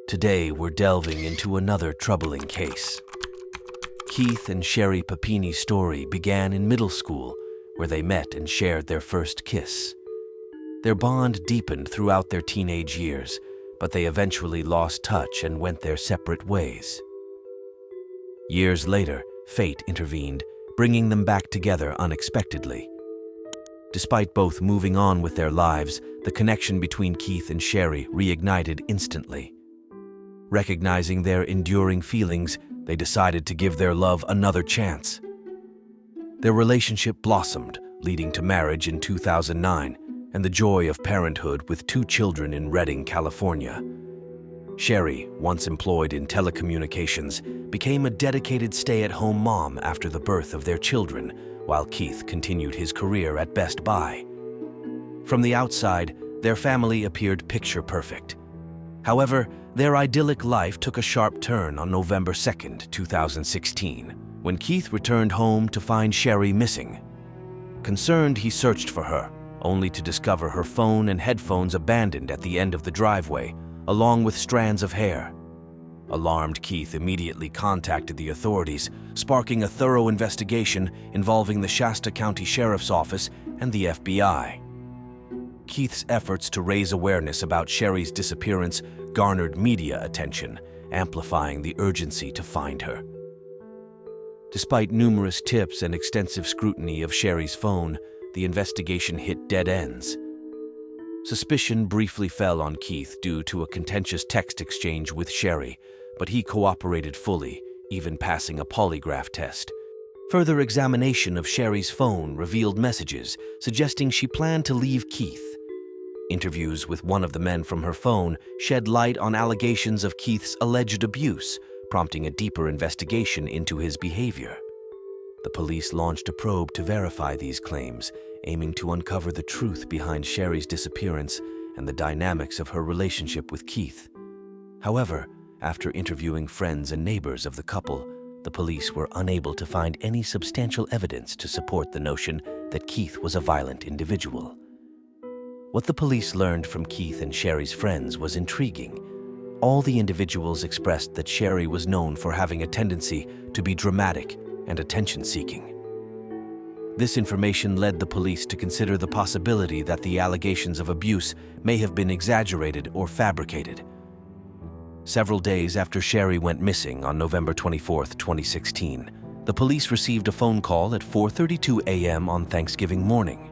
Today, we're delving into another troubling case. Keith and Sherri Papini's story began in middle school, where they met and shared their first kiss. Their bond deepened throughout their teenage years, but they eventually lost touch and went their separate ways. Years later, fate intervened, bringing them back together unexpectedly. Despite both moving on with their lives, the connection between Keith and Sherri reignited instantly. Recognizing their enduring feelings, they decided to give their love another chance. Their relationship blossomed, leading to marriage in 2009 and the joy of parenthood with 2 children in Redding, California. Sherri, once employed in telecommunications, became a dedicated stay-at-home mom after the birth of their children, while Keith continued his career at Best Buy. From the outside, their family appeared picture-perfect. However, their idyllic life took a sharp turn on November 2, 2016, when Keith returned home to find Sherri missing. Concerned, he searched for her, only to discover her phone and headphones abandoned at the end of the driveway, along with strands of hair. Alarmed, Keith immediately contacted the authorities, sparking a thorough investigation involving the Shasta County Sheriff's Office and the FBI. Keith's efforts to raise awareness about Sherri's disappearance garnered media attention, amplifying the urgency to find her. Despite numerous tips and extensive scrutiny of Sherri's phone, the investigation hit dead ends. Suspicion briefly fell on Keith due to a contentious text exchange with Sherri, but he cooperated fully, even passing a polygraph test. Further examination of Sherri's phone revealed messages suggesting she planned to leave Keith. Interviews with one of the men from her phone shed light on allegations of Keith's alleged abuse, prompting a deeper investigation into his behavior. The police launched a probe to verify these claims, aiming to uncover the truth behind Sherri's disappearance and the dynamics of her relationship with Keith. However, after interviewing friends and neighbors of the couple, the police were unable to find any substantial evidence to support the notion that Keith was a violent individual. What the police learned from Keith and Sherri's friends was intriguing. All the individuals expressed that Sherri was known for having a tendency to be dramatic and attention-seeking. This information led the police to consider the possibility that the allegations of abuse may have been exaggerated or fabricated. Several days after Sherri went missing on November 24, 2016, the police received a phone call at 4:32 a.m. on Thanksgiving morning.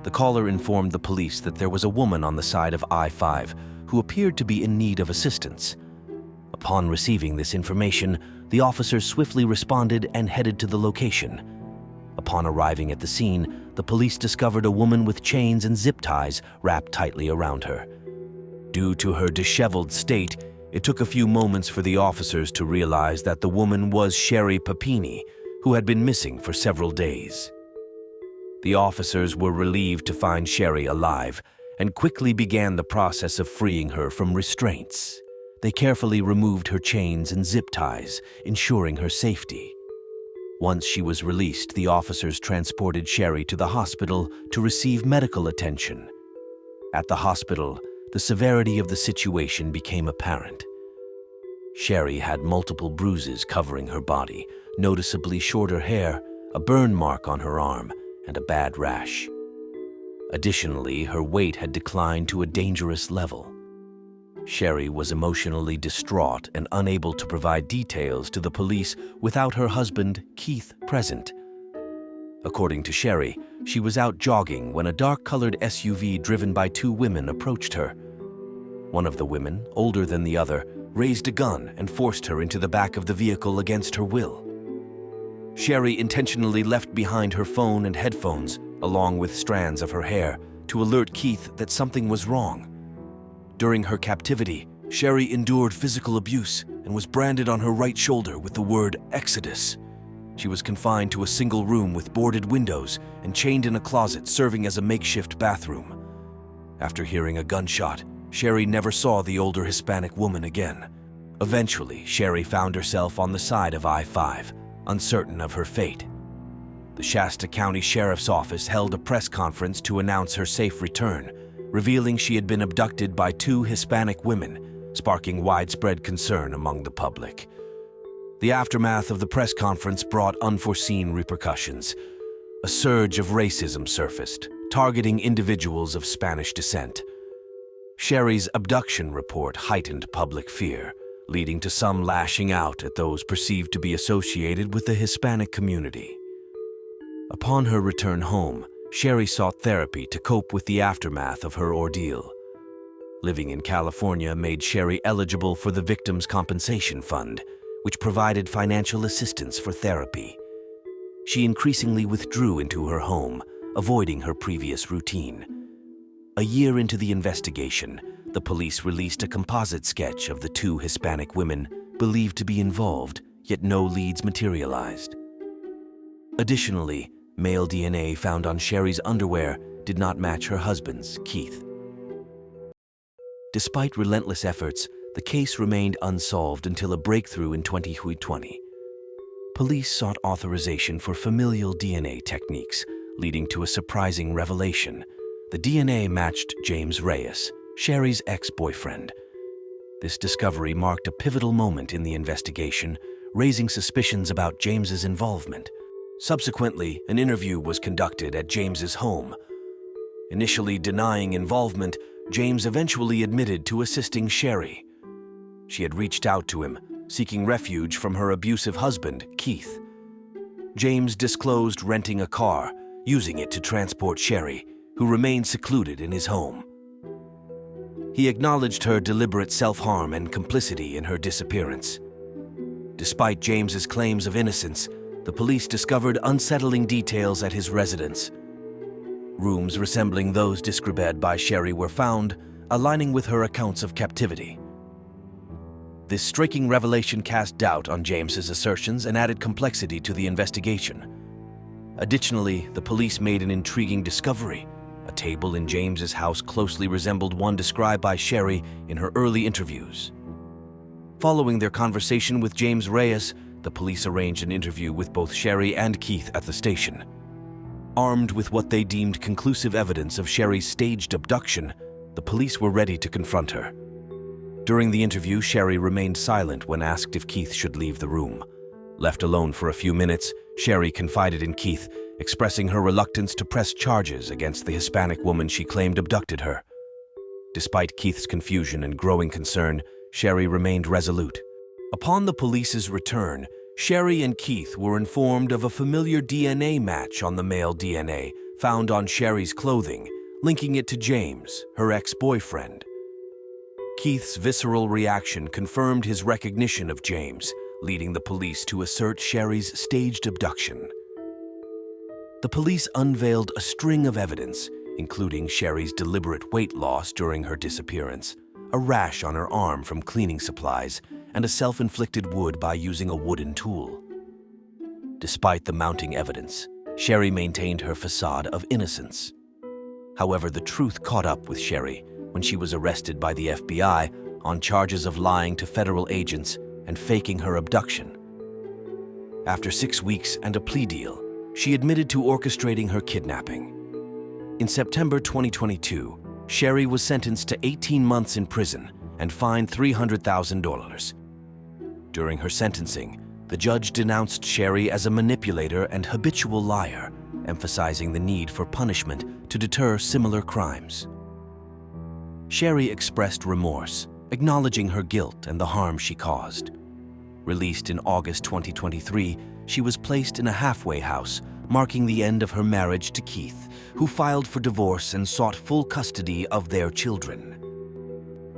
The caller informed the police that there was a woman on the side of I-5 who appeared to be in need of assistance. Upon receiving this information, the officers swiftly responded and headed to the location. Upon arriving at the scene, the police discovered a woman with chains and zip ties wrapped tightly around her. Due to her disheveled state, it took a few moments for the officers to realize that the woman was Sherri Papini, who had been missing for several days. The officers were relieved to find Sherri alive and quickly began the process of freeing her from restraints. They carefully removed her chains and zip ties, ensuring her safety. Once she was released, the officers transported Sherri to the hospital to receive medical attention. At the hospital, the severity of the situation became apparent. Sherri had multiple bruises covering her body, noticeably shorter hair, a burn mark on her arm, and a bad rash. Additionally, her weight had declined to a dangerous level. Sherri was emotionally distraught and unable to provide details to the police without her husband, Keith, present. According to Sherri, she was out jogging when a dark-colored SUV driven by 2 women approached her. One of the women, older than the other, raised a gun and forced her into the back of the vehicle against her will. Sherri intentionally left behind her phone and headphones, along with strands of her hair, to alert Keith that something was wrong. During her captivity, Sherri endured physical abuse and was branded on her right shoulder with the word Exodus. She was confined to a single room with boarded windows and chained in a closet serving as a makeshift bathroom. After hearing a gunshot, Sherri never saw the older Hispanic woman again. Eventually, Sherri found herself on the side of I-5, uncertain of her fate. The Shasta County Sheriff's Office held a press conference to announce her safe return, revealing she had been abducted by 2 Hispanic women, sparking widespread concern among the public. The aftermath of the press conference brought unforeseen repercussions. A surge of racism surfaced, targeting individuals of Spanish descent. Sherri's abduction report heightened public fear, leading to some lashing out at those perceived to be associated with the Hispanic community. Upon her return home, Sherri sought therapy to cope with the aftermath of her ordeal. Living in California made Sherri eligible for the Victims' Compensation Fund, which provided financial assistance for therapy. She increasingly withdrew into her home, avoiding her previous routine. A year into the investigation, the police released a composite sketch of the two Hispanic women believed to be involved, yet no leads materialized. Additionally, male DNA found on Sherri's underwear did not match her husband's, Keith. Despite relentless efforts, the case remained unsolved until a breakthrough in 2020. Police sought authorization for familial DNA techniques, leading to a surprising revelation. The DNA matched James Reyes, Sherri's ex-boyfriend. This discovery marked a pivotal moment in the investigation, raising suspicions about James's involvement. Subsequently, an interview was conducted at James's home. Initially denying involvement, James eventually admitted to assisting Sherri. She had reached out to him, seeking refuge from her abusive husband, Keith. James disclosed renting a car, using it to transport Sherri, who remained secluded in his home. He acknowledged her deliberate self-harm and complicity in her disappearance. Despite James's claims of innocence, the police discovered unsettling details at his residence. Rooms resembling those described by Sherri were found, aligning with her accounts of captivity. This striking revelation cast doubt on James's assertions and added complexity to the investigation. Additionally, the police made an intriguing discovery. A table in James's house closely resembled one described by Sherri in her early interviews. Following their conversation with James Reyes, the police arranged an interview with both Sherri and Keith at the station. Armed with what they deemed conclusive evidence of Sherri's staged abduction, the police were ready to confront her. During the interview, Sherri remained silent when asked if Keith should leave the room. Left alone for a few minutes, Sherri confided in Keith, expressing her reluctance to press charges against the Hispanic woman she claimed abducted her. Despite Keith's confusion and growing concern, Sherri remained resolute. Upon the police's return, Sherri and Keith were informed of a familiar DNA match on the male DNA found on Sherri's clothing, linking it to James, her ex-boyfriend. Keith's visceral reaction confirmed his recognition of James, leading the police to assert Sherri's staged abduction. The police unveiled a string of evidence, including Sherri's deliberate weight loss during her disappearance, a rash on her arm from cleaning supplies, and a self-inflicted wound by using a wooden tool. Despite the mounting evidence, Sherri maintained her facade of innocence. However, the truth caught up with Sherri when she was arrested by the FBI on charges of lying to federal agents and faking her abduction. After 6 weeks and a plea deal, she admitted to orchestrating her kidnapping. In September 2022, Sherri was sentenced to 18 months in prison and fined $300,000. During her sentencing, the judge denounced Sherri as a manipulator and habitual liar, emphasizing the need for punishment to deter similar crimes. Sherri expressed remorse, acknowledging her guilt and the harm she caused. Released in August 2023, she was placed in a halfway house, marking the end of her marriage to Keith, who filed for divorce and sought full custody of their children.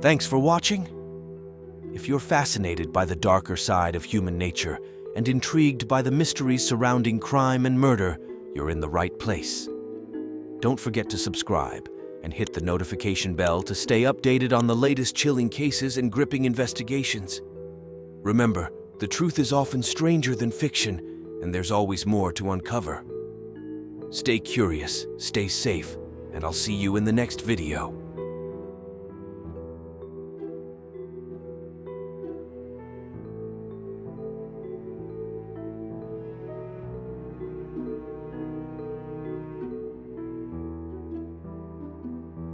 Thanks for watching. If you're fascinated by the darker side of human nature and intrigued by the mysteries surrounding crime and murder, you're in the right place. Don't forget to subscribe and hit the notification bell to stay updated on the latest chilling cases and gripping investigations. Remember, the truth is often stranger than fiction, and there's always more to uncover. Stay curious, stay safe, and I'll see you in the next video.